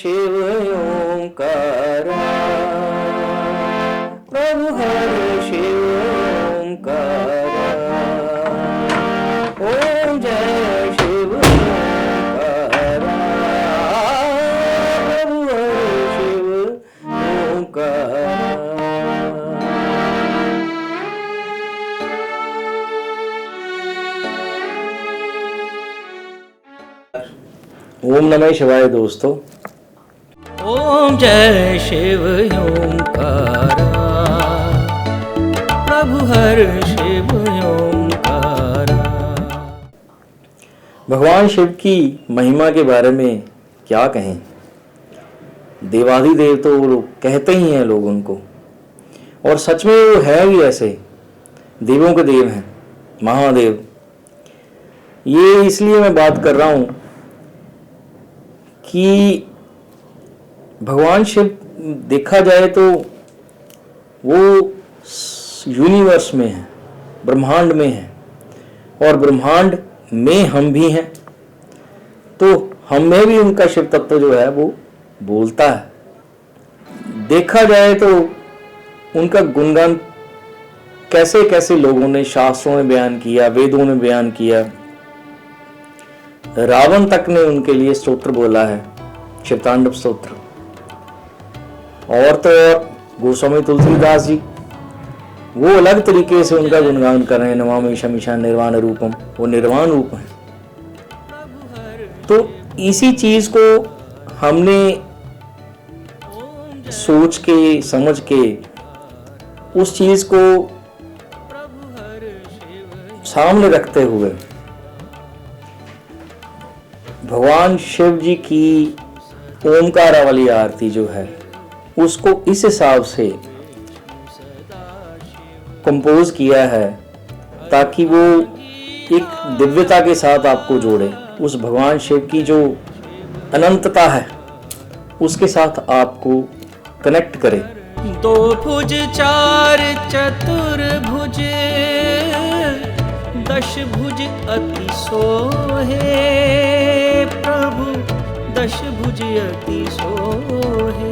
शिव ओंकारा, प्रभु हर शिव ओंकारा। ओम जय शिव ओंकारा, प्रभु हर शिव ओंकारा। ओम नमः शिवाय दोस्तों। ओम जय शिव ओंकारा, प्रभु हर शिव ओंकारा। भगवान शिव की महिमा के बारे में क्या कहें। देवाधिदेव तो वो लोग कहते ही हैं लोग उनको, और सच में वो है भी ऐसे, देवों के देव हैं, महादेव। ये इसलिए मैं बात कर रहा हूँ कि भगवान शिव देखा जाए तो वो यूनिवर्स में है, ब्रह्मांड में है, और ब्रह्मांड में हम भी हैं, तो हम में भी उनका शिव तत्व जो है वो बोलता है। देखा जाए तो उनका गुणगान कैसे कैसे लोगों ने शास्त्रों में बयान किया, वेदों में बयान किया। रावण तक ने उनके लिए स्तोत्र बोला है, शिवतांडव स्तोत्र। और तो और गोस्वामी तुलसीदास जी वो अलग तरीके से उनका गुणगान कर रहे हैं। नमामि शमीशा निर्वाण रूपम, वो निर्वाण रूप है। तो इसी चीज को हमने सोच के समझ के उस चीज को सामने रखते हुए भगवान शिव जी की ओमकारा वाली आरती जो है उसको इस हिसाब से कंपोज किया है ताकि वो एक दिव्यता के साथ आपको जोड़े, उस भगवान शिव की जो अनंतता है उसके साथ आपको कनेक्ट करे। दो भुज चार चतुर्भुज, दश भुज अति सोहे, प्रभु दश भुज अति सोहे।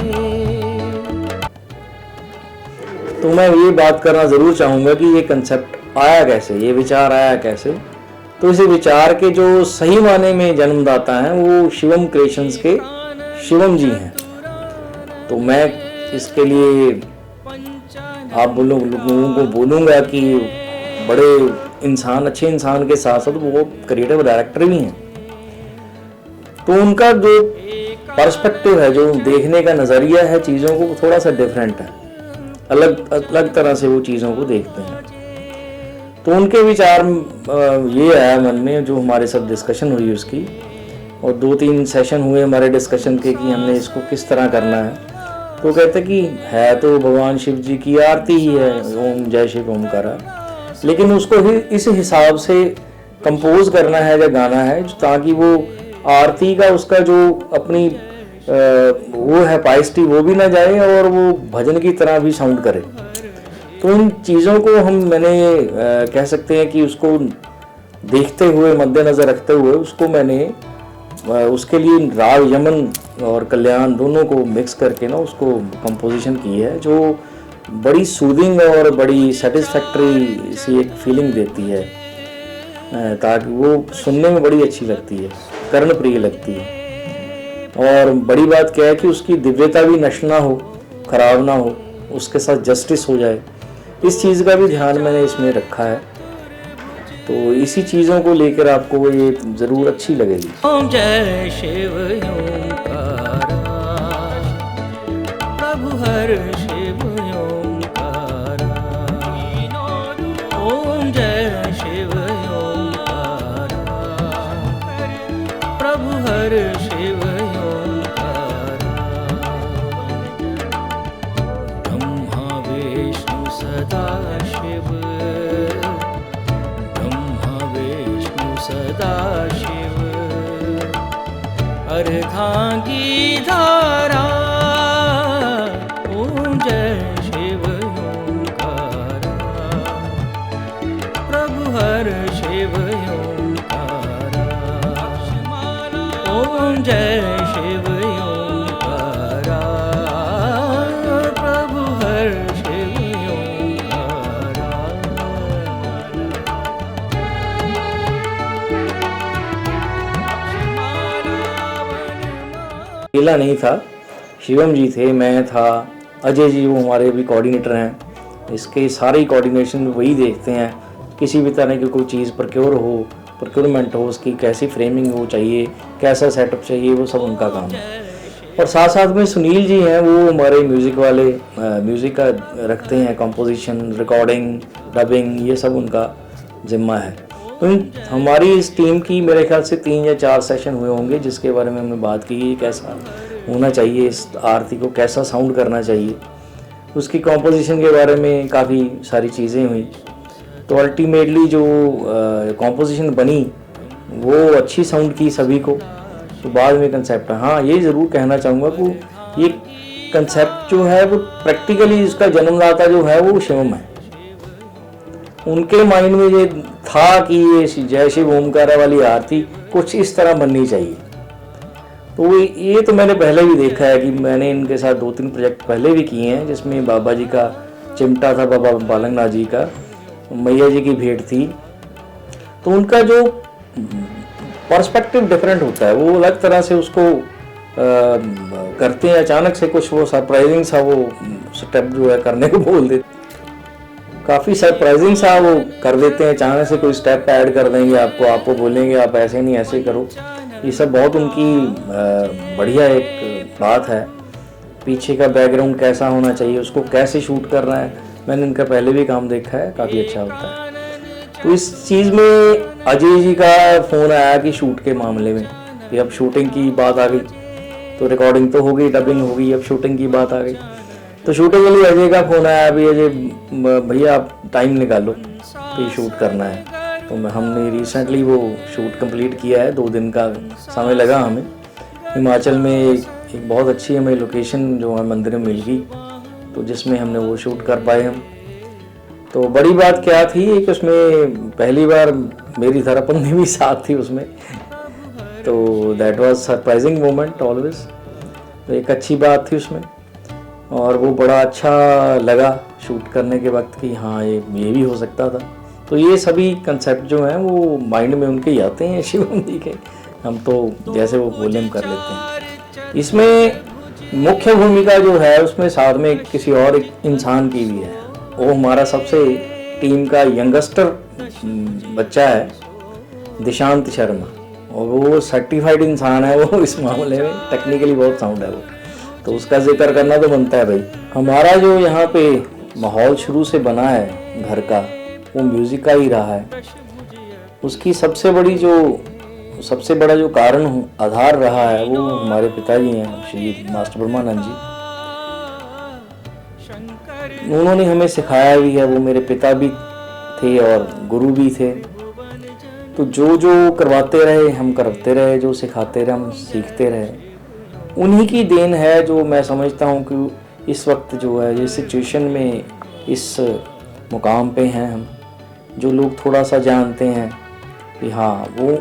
तो मैं ये बात करना जरूर चाहूंगा कि ये कंसेप्ट आया कैसे, ये विचार आया कैसे। तो इस विचार के जो सही माने में जन्मदाता हैं वो शिवम क्रिएशंस के शिवम जी हैं। तो मैं इसके लिए आप लोगों को बोलूंगा कि बड़े इंसान, अच्छे इंसान के साथ साथ वो क्रिएटिव डायरेक्टर भी हैं। तो उनका जो पर्सपेक्टिव है, जो देखने का नजरिया है चीजों को, थोड़ा सा डिफरेंट है, अलग अलग तरह से वो चीजों को देखते हैं। तो उनके विचार ये आया मन में, जो हमारे साथ डिस्कशन हुई उसकी, और 2-3 सेशन हुए हमारे डिस्कशन के कि हमने इसको किस तरह करना है। तो कहते कि है तो भगवान शिव जी की आरती ही है, ओम जय शिव ओमकारा, लेकिन उसको ही इस हिसाब से कंपोज करना है या गाना है ताकि वो आरती का उसका जो अपनी वो है पाइस्टी वो भी ना जाए और वो भजन की तरह भी साउंड करे। तो इन चीज़ों को मैंने कह सकते हैं कि उसको देखते हुए, मद्देनजर रखते हुए उसको मैंने उसके लिए राग यमन और कल्याण दोनों को मिक्स करके ना उसको कंपोजिशन की है, जो बड़ी सूदिंग और बड़ी सेटिस्फैक्टरी सी एक फीलिंग देती है, ताकि वो सुनने में बड़ी अच्छी लगती है, कर्ण प्रिय लगती है। और बड़ी बात क्या है कि उसकी दिव्यता भी नष्ट ना हो, खराब ना हो, उसके साथ जस्टिस हो जाए। इस चीज़ का भी ध्यान मैंने इसमें रखा है। तो इसी चीज़ों को लेकर आपको ये ज़रूर अच्छी लगेगी। ओम जय शिव ओंकारा, प्रभु हर शिव ओंकारा। ओम जय शिव ओंकारा, प्रभु हर शिव ओंकारा। ब्रह्मा विष्णु सदा शिव, सदा शिव, अर्धांगी धारा। ओम जय शिव ओंकारा, प्रभु हर शिव ओंकारा। ओम जय शिव ओंकारा। अकेला नहीं था, शिवम जी थे, मैं था, अजय जी वो हमारे भी कोऑर्डिनेटर हैं। इसके सारी कोऑर्डिनेशन वही देखते हैं। किसी भी तरह की कोई चीज़ प्रोक्योरमेंट हो, उसकी कैसी फ्रेमिंग हो चाहिए, कैसा सेटअप चाहिए, वो सब उनका काम है। और साथ साथ में सुनील जी हैं, वो हमारे म्यूज़िक वाले, म्यूज़िक का रखते हैं, कंपोजिशन, रिकॉर्डिंग, डबिंग, ये सब उनका जिम्मा है। तो हमारी इस टीम की मेरे ख्याल से 3 या 4 सेशन हुए होंगे जिसके बारे में हमने बात की कि कैसा होना चाहिए, इस आरती को कैसा साउंड करना चाहिए, उसकी कंपोजिशन के बारे में काफ़ी सारी चीज़ें हुई। तो अल्टीमेटली जो कंपोजिशन बनी वो अच्छी साउंड की सभी को। तो बाद में कंसेप्ट, हाँ ये ज़रूर कहना चाहूँगा कि ये कंसेप्ट जो है वो प्रैक्टिकली इसका जन्मदाता जो है वो शिवम है। उनके माइंड में ये था कि ये जय शिव ओमकारा वाली आरती कुछ इस तरह बननी चाहिए। तो ये तो मैंने पहले भी देखा है कि मैंने इनके साथ 2-3 प्रोजेक्ट पहले भी किए हैं जिसमें बाबा जी का चिमटा था, बाबा बालकनाथ जी का, मैया जी की भेंट थी। तो उनका जो पर्सपेक्टिव डिफरेंट होता है, वो अलग तरह से उसको करते हैं। अचानक से कुछ वो सरप्राइजिंग सा वो स्टेप जो है करने को बोल देते, काफ़ी सरप्राइजिंग सा वो कर देते हैं। अचानक से कोई स्टेप ऐड कर देंगे आपको बोलेंगे आप ऐसे नहीं ऐसे करो। ये सब बहुत उनकी बढ़िया एक बात है। पीछे का बैकग्राउंड कैसा होना चाहिए, उसको कैसे शूट करना है, मैंने इनका पहले भी काम देखा है, काफ़ी अच्छा होता है। तो इस चीज़ में अजय जी का फ़ोन आया कि शूट के मामले में कि अब शूटिंग की बात आ गई। तो रिकॉर्डिंग तो हो गई, डबिंग हो गई, अब शूटिंग की बात आ गई। तो शूटिंग के लिए अजय का फ़ोन आया, अभी अजय भैया आप टाइम निकालो तो ये शूट करना है। तो हमने रिसेंटली वो शूट कंप्लीट किया है, 2 दिन का समय लगा हमें। हिमाचल में एक बहुत अच्छी हमें लोकेशन जो है मंदिर में मिल गई, तो जिसमें हमने वो शूट कर पाए हम। तो बड़ी बात क्या थी कि उसमें पहली बार मेरी धरापत्नी भी साथ थी उसमें, तो that was surprising moment always. तो एक अच्छी बात थी उसमें और वो बड़ा अच्छा लगा शूट करने के वक्त कि हाँ ये भी हो सकता था। तो ये सभी कंसेप्ट जो हैं वो माइंड में उनके ही आते हैं शिवम जी के, हम तो जैसे वो बोले हम कर लेते हैं। इसमें मुख्य भूमिका जो है उसमें साथ में किसी और एक इंसान की भी है। वो हमारा सबसे टीम का यंगस्टर बच्चा है, दिशांत शर्मा, और वो सर्टिफाइड इंसान है। वो इस मामले में टेक्निकली बहुत साउंड है वो, तो उसका जिक्र करना तो बनता है भाई। हमारा जो यहाँ पे माहौल शुरू से बना है घर का, वो म्यूज़िक का ही रहा है। उसकी सबसे बड़ा जो कारण आधार रहा है वो हमारे पिताजी हैं, श्री मास्टर ब्रह्मानंद जी। उन्होंने हमें सिखाया भी है, वो मेरे पिता भी थे और गुरु भी थे। तो जो करवाते रहे हम करते रहे, जो सिखाते रहे हम सीखते रहे। उन्हीं की देन है जो मैं समझता हूँ कि इस वक्त जो है ये सिचुएशन में इस मुकाम पे हैं हम। जो लोग थोड़ा सा जानते हैं कि हाँ वो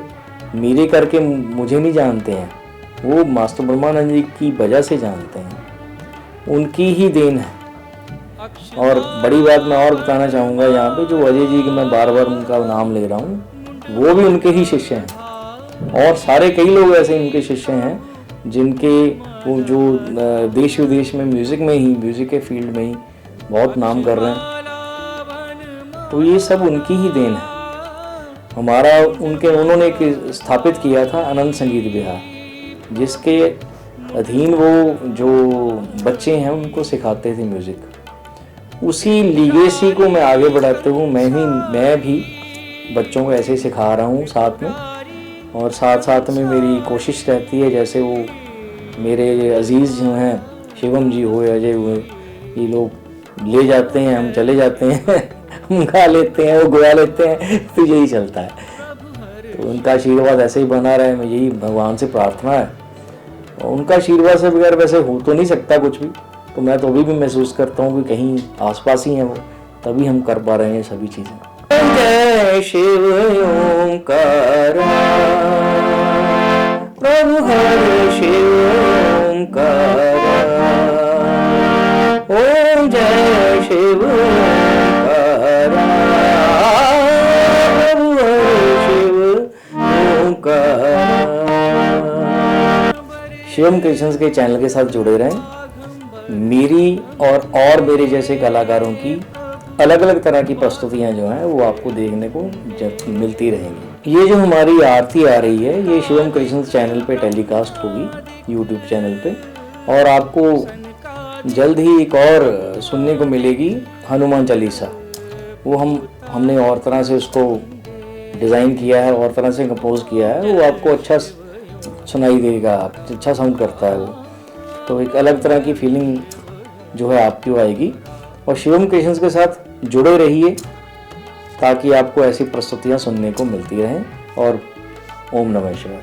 मेरे करके मुझे नहीं जानते हैं, वो मास्टर ब्रह्मानंद जी की वजह से जानते हैं, उनकी ही देन है। और बड़ी बात मैं और बताना चाहूँगा यहाँ पे, जो अजय जी की मैं बार बार उनका नाम ले रहा हूँ, वो भी उनके ही शिष्य हैं। और सारे कई लोग ऐसे उनके शिष्य हैं जिनके वो जो देश विदेश में म्यूज़िक के फील्ड में ही बहुत नाम कर रहे हैं। तो ये सब उनकी ही देन है। उन्होंने स्थापित किया था अनंत संगीत विहार, जिसके अधीन वो जो बच्चे हैं उनको सिखाते थे म्यूज़िक। उसी लीगेसी को मैं आगे बढ़ाते हुए मैं भी बच्चों को ऐसे ही सिखा रहा हूँ साथ में। और साथ में मेरी कोशिश रहती है, जैसे वो मेरे अजीज़ जो हैं शिवम जी हुए, अजय हुए, ये लोग ले जाते हैं, हम चले जाते हैं हम गा लेते हैं, वो गुआ लेते हैं, तो यही चलता है। तो उनका आशीर्वाद ऐसे ही बना रहे, मैं यही भगवान से प्रार्थना है। और उनका आशीर्वाद से बगैर वैसे हो तो नहीं सकता कुछ भी। तो मैं तो अभी भी महसूस करता हूँ कि कहीं आसपास ही हैं वो, तभी हम कर पा रहे हैं सभी चीज़ें। जय शिव ओंकार प्रभु हर शिव ओंकार, ओम जय शिव ओंकार प्रभु हर शिव ओंकार। शिवम क्रिएशंस के चैनल के साथ जुड़े रहें। मेरी और मेरे जैसे कलाकारों की अलग अलग तरह की प्रस्तुतियाँ जो हैं वो आपको देखने को मिलती रहेंगी। ये जो हमारी आरती आ रही है ये शिवम क्रिएशंस चैनल पे टेलीकास्ट होगी, यूट्यूब चैनल पे, और आपको जल्द ही एक और सुनने को मिलेगी हनुमान चालीसा। वो हमने और तरह से उसको डिज़ाइन किया है, और तरह से कंपोज किया है, वो आपको अच्छा सुनाई देगा, अच्छा साउंड करता है वो, तो एक अलग तरह की फीलिंग जो है आपकी वो आएगी। और शिवम क्रिएशंस के साथ जुड़े रहिए ताकि आपको ऐसी प्रस्तुतियाँ सुनने को मिलती रहें। और ओम नमः शिवाय।